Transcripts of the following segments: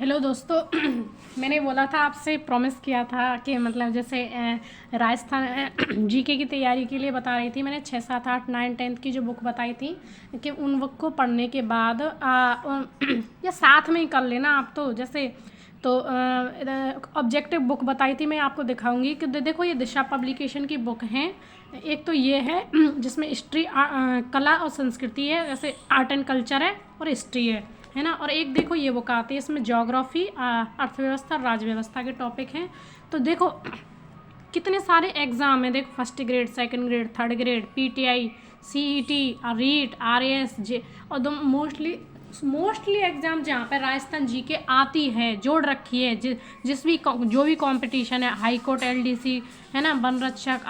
Hello दोस्तों। मैंने बोला था आपसे प्रॉमिस किया था कि मतलब जैसे राजस्थान जीके की तैयारी के लिए बता रही थी। मैंने 6, 7, 8, 9, 10 की जो बुक बताई थी कि उन बुक को पढ़ने के बाद या साथ में ही कर लेना आप। तो जैसे तो ऑब्जेक्टिव बुक बताई थी, मैं आपको दिखाऊंगी कि देखो ये दिशा पब्लिकेशन की बुक हैं। एक तो ये है जिसमें हिस्ट्री कला और संस्कृति है, जैसे आर्ट एंड कल्चर है और हिस्ट्री है ना। और एक देखो ये बुक आती है, इसमें ज्योग्राफी, अर्थव्यवस्था, राज्य के टॉपिक हैं। तो देखो कितने सारे एग्ज़ाम हैं, देखो first grade, second grade, third grade, PTI, CET, REET, RAS, J और दो मोस्टली एग्ज़ाम जहाँ पर राजस्थान जीके आती है, जोड़ रखी है। जो भी कंपटीशन है, हाई कोर्ट, एलडीसी है ना, वन रक्षक,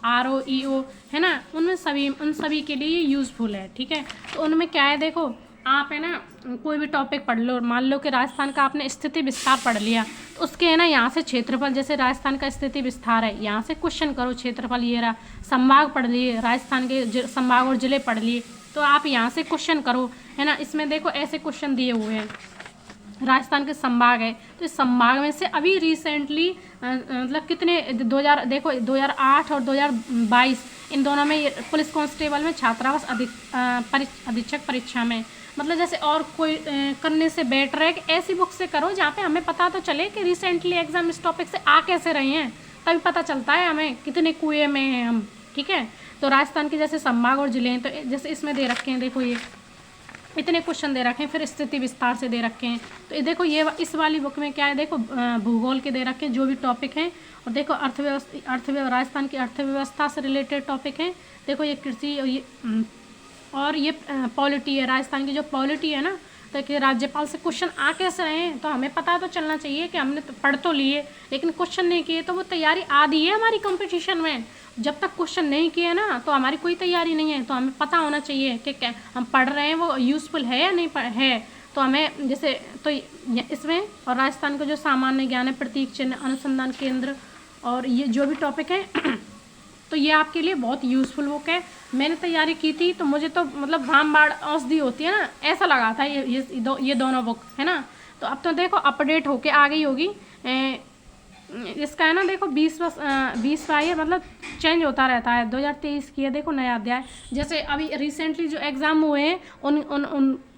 आरओ, ईओ है ना, उन सभी के लिए यूज़फुल है। ठीक है, तो उनमें क्या है, देखो आप है ना कोई भी टॉपिक पढ़ लो। मान लो कि राजस्थान का आपने स्थिति विस्तार पढ़ लिया, तो उसके है ना यहाँ से क्षेत्रफल, जैसे राजस्थान का स्थिति विस्तार है, यहाँ से क्वेश्चन करो, क्षेत्रफल ये रहा। संभाग पढ़ लिए, राजस्थान के संभाग और जिले पढ़ लिए, तो आप यहाँ से क्वेश्चन करो, है ना। इसमें देखो ऐसे क्वेश्चन दिए हुए हैं, राजस्थान के संभाग है, तो इस संभाग में से अभी रिसेंटली मतलब कितने 2008 और 2022 इन दोनों में पुलिस कांस्टेबल में छात्रावास अधीक्षक परीक्षा में, मतलब जैसे और कोई करने से बेटर है कि ऐसी बुक से करो जहाँ पे हमें पता तो चले कि रिसेंटली एग्जाम इस टॉपिक से आ कैसे रहे हैं, तभी पता चलता है हमें कितने कुएं में हैं हम। ठीक है, तो राजस्थान के जैसे संभाग और जिले हैं, तो जैसे इसमें दे रखे हैं, देखो ये इतने क्वेश्चन दे रखे हैं, फिर स्थिति विस्तार से दे रखे हैं। तो ये देखो ये इस वाली बुक में क्या है, देखो भूगोल के दे रखे हैं जो भी टॉपिक हैं, और देखो अर्थव्यवस्था राजस्थान की अर्थव्यवस्था से रिलेटेड टॉपिक हैं। देखो ये कृषि और ये पॉलिटी है, राजस्थान की जो पॉलिटी है ना, तो कि राज्यपाल से क्वेश्चन आ कैसे रहे हैं, तो हमें पता तो चलना चाहिए कि हमने तो पढ़ तो लिए लेकिन क्वेश्चन नहीं किए, तो वो तैयारी आधी है हमारी कंपटीशन में। जब तक क्वेश्चन नहीं किए ना तो हमारी कोई तैयारी नहीं है। तो हमें पता होना चाहिए कि क्या हम पढ़ रहे हैं वो यूज़फुल है या नहीं है। तो हमें जैसे तो इसमें और राजस्थान का जो सामान्य ज्ञान है, प्रतीक चिन्ह, अनुसंधान केंद्र, और ये जो भी टॉपिक है तो ये आपके लिए बहुत यूज़फुल बुक है। मैंने तैयारी की थी तो मुझे तो मतलब रामबाण औषधि होती है ना, ऐसा लगा था ये दोनों बुक है ना। तो अब तो देखो अपडेट होके आ गई होगी। इसका है ना देखो 20 है, मतलब चेंज होता रहता है। 2023 की है, देखो नया अध्याय। जैसे अभी रिसेंटली जो एग्ज़ाम हुए हैं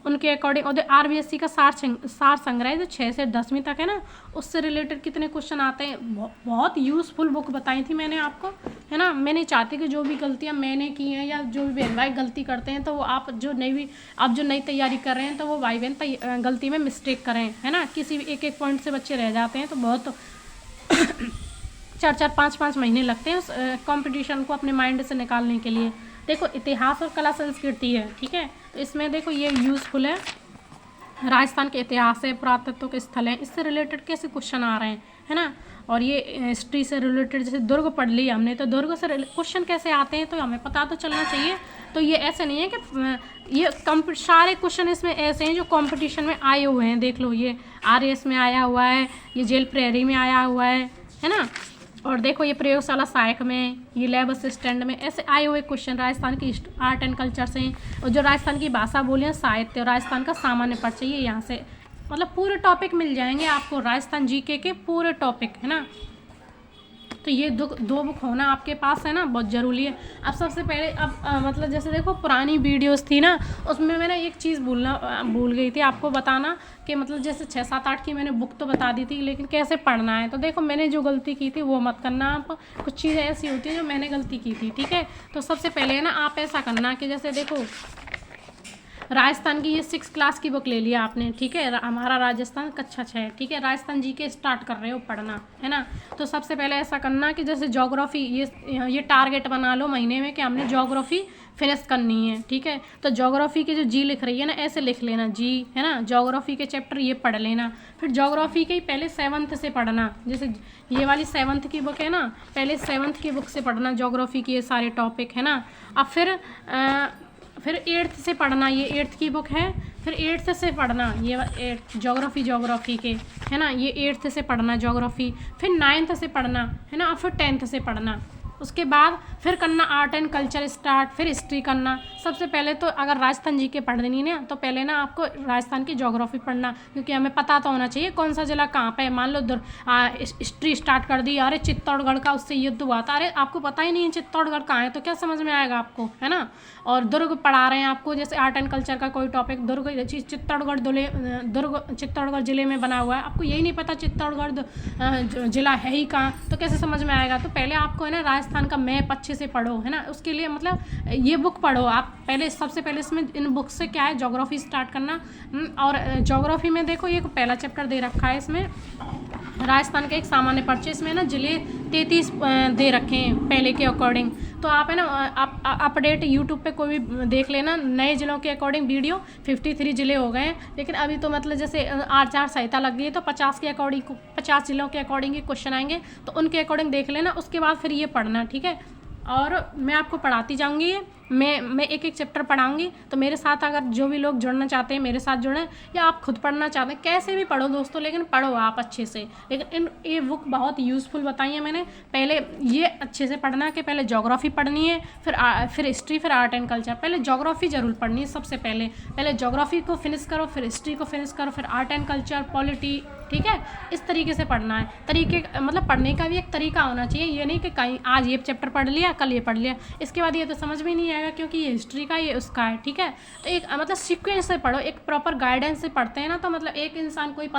उनके अकॉर्डिंग, और आरबीएससी का सार संग्रह जो 6 से 10वीं तक है ना, उससे रिलेटेड कितने क्वेश्चन आते हैं। बहुत यूज़फुल बुक बताई थी मैंने आपको, है ना। मैं नहीं चाहती कि जो भी गलतियाँ मैंने की हैं या जो भी बहन भाई गलती करते हैं, तो वो आप जो नई तैयारी कर रहे हैं, तो वो भाई बहन गलती में मिस्टेक करें, है ना। किसी भी एक पॉइंट से बच्चे रह जाते हैं, तो बहुत 4, 5 महीने लगते हैं उस कंपटीशन को अपने माइंड से निकालने के लिए। देखो इतिहास और कला संस्कृति है, ठीक है, तो इसमें देखो ये यूज़फुल है। राजस्थान के इतिहास है, पुरातत्व के स्थल हैं, इससे रिलेटेड कैसे क्वेश्चन आ रहे हैं, है ना। और ये हिस्ट्री से रिलेटेड, जैसे दुर्ग पढ़ लिया हमने, तो दुर्ग से क्वेश्चन कैसे आते हैं, तो हमें पता तो चलना चाहिए। तो ये ऐसे नहीं है कि ये सारे क्वेश्चन इसमें ऐसे हैं जो कंपटीशन में आए हुए हैं। देख लो ये आरएएस में आया हुआ है, ये जेल प्रहरी में आया हुआ है ना। और देखो ये प्रयोगशाला सहायक में, ये लैब असिस्टेंट में, ऐसे आए हुए क्वेश्चन राजस्थान की आर्ट एंड कल्चर से। और जो राजस्थान की भाषा बोलियाँ, साहित्य, राजस्थान का सामान्य परिचय, ये यहाँ से मतलब पूरे टॉपिक मिल जाएंगे आपको, राजस्थान जीके के पूरे टॉपिक, है ना। तो ये दो बुक होना आपके पास है ना बहुत ज़रूरी है। अब सबसे पहले मतलब जैसे देखो पुरानी वीडियोस थी ना, उसमें मैंने एक चीज़ भूल गई थी आपको बताना, कि मतलब जैसे 6, 7, 8 की मैंने बुक तो बता दी थी, लेकिन कैसे पढ़ना है। तो देखो मैंने जो गलती की थी वो मत करना आप। कुछ चीज़ें ऐसी होती हैं जो मैंने गलती की थी, ठीक है। तो सबसे पहले ना आप ऐसा करना कि जैसे देखो राजस्थान की ये 6 क्लास की बुक ले लिया आपने, ठीक है, हमारा राजस्थान कक्षा 6, ठीक है। राजस्थान जी के स्टार्ट कर रहे हो पढ़ना, है ना। तो सबसे पहले ऐसा करना कि जैसे ज्योग्राफी, ये टारगेट बना लो महीने में कि हमने ज्योग्राफी फिनिश करनी है, ठीक है। तो ज्योग्राफी के जो जी लिख रही है ना, ऐसे लिख लेना जी, है ना। ज्योग्राफी के चैप्टर ये पढ़ लेना। फिर ज्योग्राफी के ही पहले 7th से पढ़ना, जैसे ये वाली 7th की बुक है ना, पहले 7th की बुक से पढ़ना ज्योग्राफी के ये सारे टॉपिक, है ना। अब फिर 8th से पढ़ना, ये 8th की बुक है। फिर 8th से पढ़ना ये 8 ज्योग्राफी के, है ना, ये 8th से पढ़ना ज्योग्राफी। फिर 9th से पढ़ना, है ना, और फिर 10th से पढ़ना। उसके बाद फिर करना आर्ट एंड कल्चर स्टार्ट, फिर हिस्ट्री करना। सबसे पहले तो अगर राजस्थान जीके पढ़नी ना तो पहले ना आपको राजस्थान की ज्योग्राफी पढ़ना, क्योंकि हमें पता तो होना चाहिए कौन सा जिला कहाँ पे है। मान लो हिस्ट्री स्टार्ट कर दी, अरे चित्तौड़गढ़ का उससे युद्ध हुआ था, अरे आपको पता ही नहीं है चित्तौड़गढ़ कहाँ है, तो क्या समझ में आएगा आपको, है ना। और दुर्ग पढ़ा रहे हैं आपको, जैसे आर्ट एंड कल्चर का कोई टॉपिक, दुर्ग चित्तौड़गढ़ जिले में बना हुआ है, आपको यही नहीं पता चित्तौड़गढ़ जिला है ही कहाँ, तो कैसे समझ में आएगा। तो पहले आपको है ना राजस्थान का मैप अच्छे से पढ़ो, है ना। उसके लिए मतलब ये बुक पढ़ो आप पहले, सबसे पहले इसमें इन बुक से क्या है ज्योग्राफी स्टार्ट करना। और ज्योग्राफी में देखो ये पहला चैप्टर दे रखा है इसमें राजस्थान के एक सामान्य परिचय, इसमें ना जिले 33 दे रखे हैं पहले के अकॉर्डिंग। तो आप है ना आप अपडेट यूट्यूब पे कोई भी देख लेना, नए जिलों के अकॉर्डिंग वीडियो 53 जिले हो गए हैं। लेकिन अभी तो मतलब जैसे आचार संहिता लग गई है तो 50 के अकॉर्डिंग 50 जिलों के अकॉर्डिंग ही क्वेश्चन आएंगे, तो उनके अकॉर्डिंग देख लेना, उसके बाद फिर ये पढ़ना, ठीक है। और मैं आपको पढ़ाती जाऊँगी, मैं एक एक चैप्टर पढ़ाऊँगी। तो मेरे साथ अगर जो भी लोग जुड़ना चाहते हैं मेरे साथ जुड़ें, या आप खुद पढ़ना चाहते हैं, कैसे भी पढ़ो दोस्तों, लेकिन पढ़ो आप अच्छे से। लेकिन ये बुक बहुत यूज़फुल बताई है मैंने। पहले ये अच्छे से पढ़ना कि पहले ज्योग्राफी पढ़नी है, फिर हिस्ट्री, फिर आर्ट एंड कल्चर। पहले ज्योग्राफी जरूर पढ़नी है सबसे पहले ज्योग्राफी को फिनिश करो, फिर हिस्ट्री को फिनिश करो, फिर आर्ट एंड कल्चर, पॉलिटी, ठीक है। इस तरीके से पढ़ना है। तरीके मतलब पढ़ने का भी एक तरीका होना चाहिए, ये नहीं कि कहीं आज ये चैप्टर पढ़ लिया कल ये पढ़ लिया, इसके बाद ये तो समझ में नहीं आएगा, क्योंकि ये हिस्ट्री का ये उसका है, ठीक है। तो एक मतलब सीक्वेंस से पढ़ो, एक प्रॉपर गाइडेंस से पढ़ते हैं ना, तो मतलब एक इंसान कोई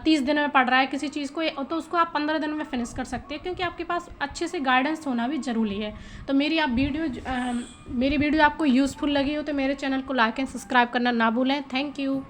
30 दिन में पढ़ रहा है किसी चीज़ को, तो उसको आप 15 दिन में फिनिश कर सकते हैं, क्योंकि आपके पास अच्छे से गाइडेंस होना भी ज़रूरी है। तो मेरी वीडियो आपको यूज़फुल लगी हो तो मेरे चैनल को लाइक एंड सब्सक्राइब करना ना भूलें। Thank you.